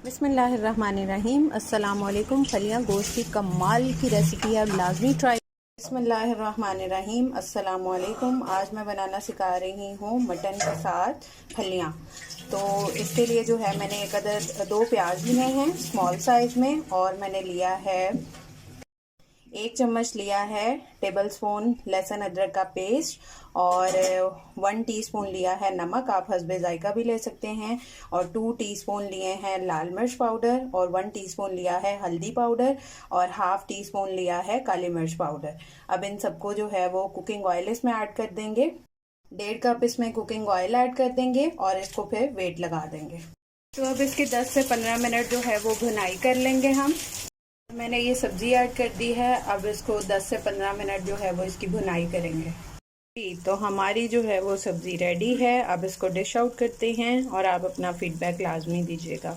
बिस्मिल्लाहिर्रहमानिर्रहीम। अस्सलामुअलैकुम। फलियाँ गोश्त की कमाल की रेसिपी है, लाजमी ट्राई। बिस्मिल्लाहिर्रहमानिर्रहीम। अस्सलामुअलैकुम। आज मैं बनाना सिखा रही हूँ मटन के साथ फलियाँ। तो इसके लिए जो है मैंने एक अदद 2 प्याज लिए हैं स्मॉल साइज़ में, और मैंने लिया है 1 चम्मच लिया है टेबल स्पून लहसुन अदरक का पेस्ट, और 1 टीस्पून लिया है नमक, आप हस्बे जायका भी ले सकते हैं, और 2 टीस्पून लिए हैं लाल मिर्च पाउडर, और 1 टीस्पून लिया है हल्दी पाउडर, और हाफ टी स्पून लिया है काली मिर्च पाउडर। अब इन सबको जो है वो कुकिंग ऑयल इसमें ऐड कर देंगे। 1.5 कप इसमें कुकिंग ऑयल ऐड कर देंगे और इसको फिर वेट लगा देंगे। तो अब इसके 10 से 15 मिनट जो है वो भुनाई कर लेंगे हम। मैंने ये सब्जी ऐड कर दी है, अब इसको 10 से 15 मिनट जो है वो इसकी भुनाई करेंगे। तो हमारी जो है वो सब्जी रेडी है। अब इसको डिश आउट करते हैं और आप अपना फीडबैक लाजमी दीजिएगा।